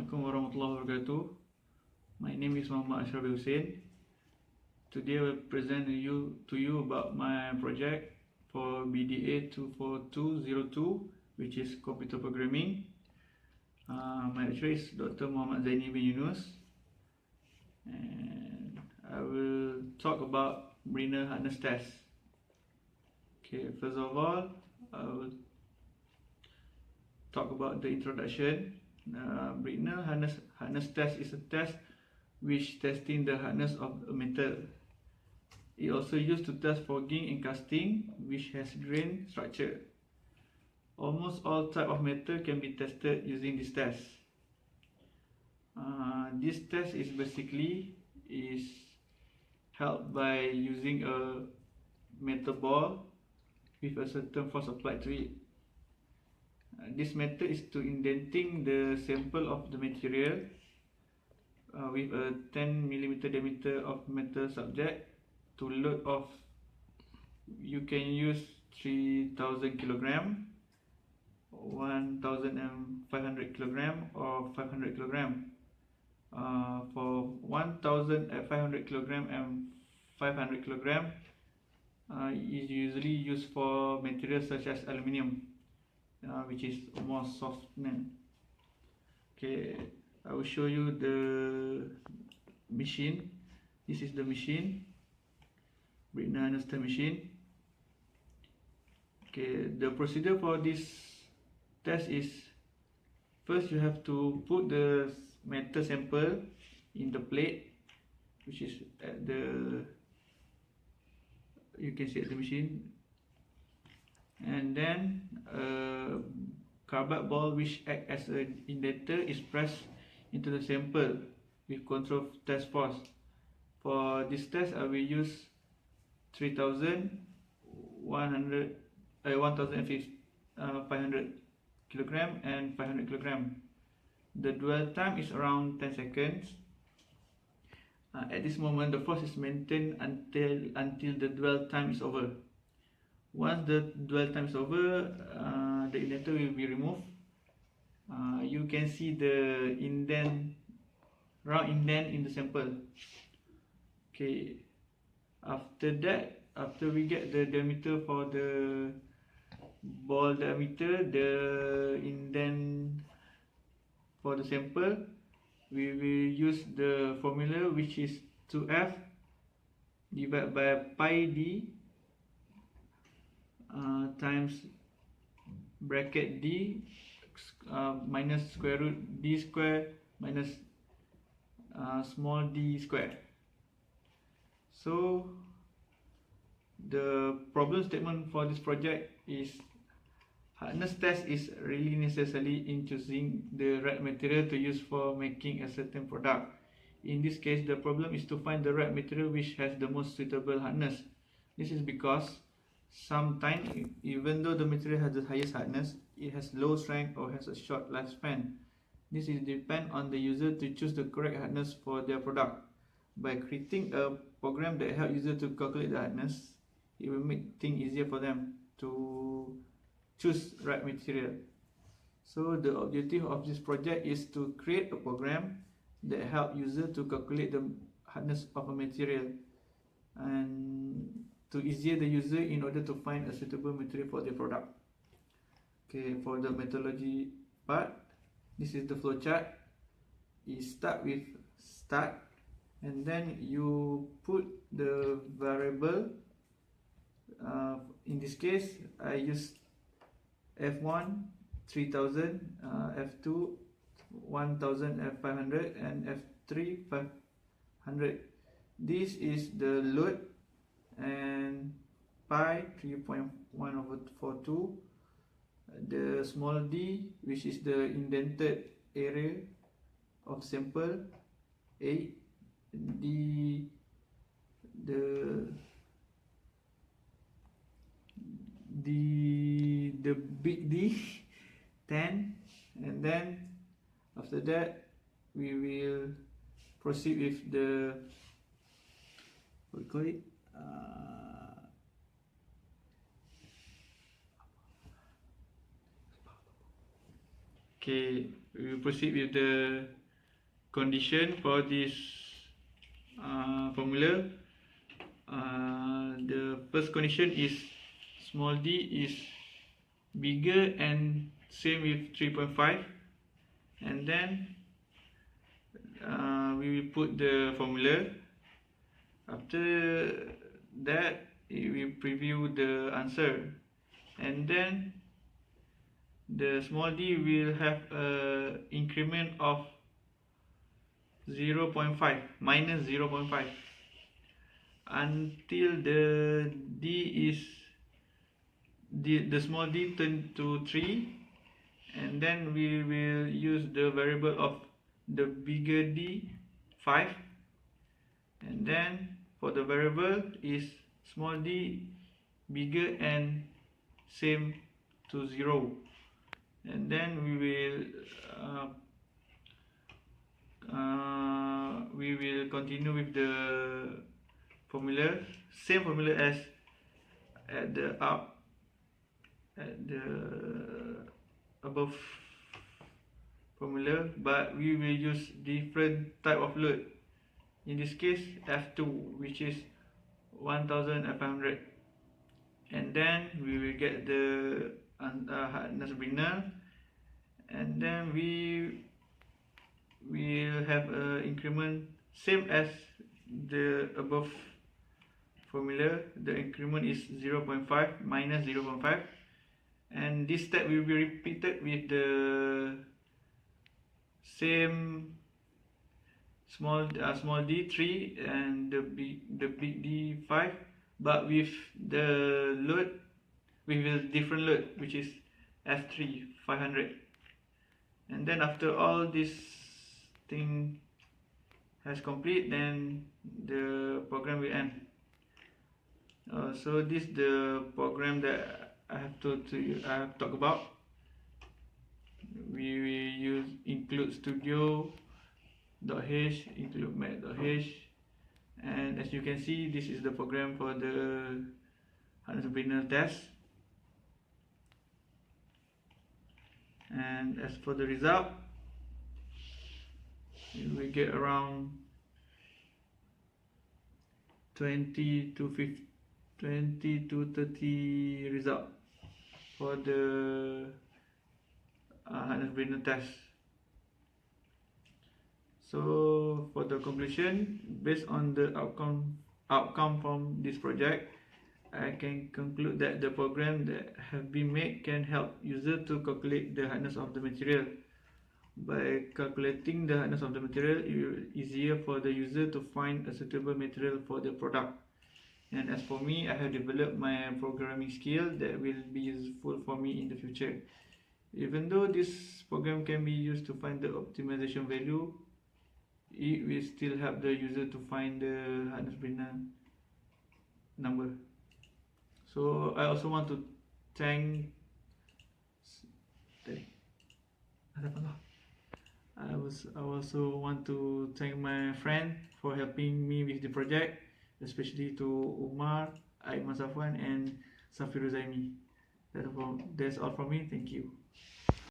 Assalamualaikum warahmatullahi wabarakatuh. My name is Muhammad Ashraf Hussein. Today I will present to you about my project for BDA 24202, which is computer programming. My lecturer is Dr. Muhammad Zaini bin Yunus, and I will talk about Brinnel hardness test. Okay, first of all, I will talk about the introduction. Brinnel hardness test is a test which testing the hardness of a metal. It also used to test forging and casting, which has grain structure. Almost all type of metal can be tested using this test. This test is basically held by using a metal ball with a certain force applied to it. This method is to indenting the sample of the material with a 10 mm diameter of metal subject. To load off, you can use 3000 kg, 1500 kg or 500 kg. For 1500 kg and 500 kg is usually used for materials such as aluminium, which is more soft. Okay, I will show you the machine. This is the machine, Brinnel hardness machine. Okay, the procedure for this test is, first you have to put the metal sample in the plate, which is at the, you can see at the machine, and then a carbide ball which acts as an indenter is pressed into the sample with control test force. For this test, I will use 1500 kg and 500 kg. The dwell time is around 10 seconds. At this moment, the force is maintained until the dwell time is over. Once the dwell time is over, the indenter will be removed. You can see the round indent in the sample. Okay, after that, after we get the diameter for the ball diameter, the indent for the sample, we will use the formula, which is 2F divided by pi d times bracket d minus square root d square minus small d square. So the problem statement for this project is, hardness test is really necessary in choosing the right material to use for making a certain product. In this case, the problem is to find the right material which has the most suitable hardness. This is because sometimes, even though the material has the highest hardness, it has low strength or has a short lifespan. This is depend on the user to choose the correct hardness for their product. By creating a program that helps user to calculate the hardness, it will make things easier for them to choose right material. So the objective of this project is to create a program that help user to calculate the hardness of a material and to easier the user in order to find a suitable material for their product. Okay, for the methodology part, this is the flow chart. It start with start, and then you put the variable. In this case, I use F1 3000, F2 1500, and F3 500. This is the load, and pi 3.1/42. The small d, which is the indented area of sample, 8. The big D, 10, and then after that we will proceed with the, what we call it, Okay, we will proceed with the condition for this formula. The first condition is small d is bigger and same with 3.5, and then we will put the formula. After that, we preview the answer, and then the small d will have a increment of 0.5 minus 0.5 until the small d turn to 3, and then we will use the variable of the bigger d 5, and then for the variable is small d bigger and same to 0, and then we will continue with the formula, same formula as at the above formula, but we will use different type of load. In this case, F2, which is 1500, and then we will get the hardness Brinnel, and then we will have an increment same as the above formula. The increment is 0.5 minus 0.5, and this step will be repeated with the same small d 3 and the big d 5, but with the load, with a different load, which is F3 500. And then after all this thing has complete, then the program will end. So this is the program that I have talked about. We will include studio.h, include mat.h, and as you can see, this is the program for the Hardness Brinnel test. And as for the result, we get around 20 to 30 result for the Hardness Brinnel test. So for the conclusion, based on the outcome from this project, I can conclude that the program that have been made can help user to calculate the hardness of the material. By calculating the hardness of the material, it will be easier for the user to find a suitable material for the product. And as for me, I have developed my programming skill that will be useful for me in the future. Even though this program can be used to find the optimization value, it will still help the user to find the hardness Brinnel number. So I also want to thank I also want to thank my friend for helping me with the project, especially to Umar, Aiman Safwan, and Safir Zaimi. That's all from me. Thank you.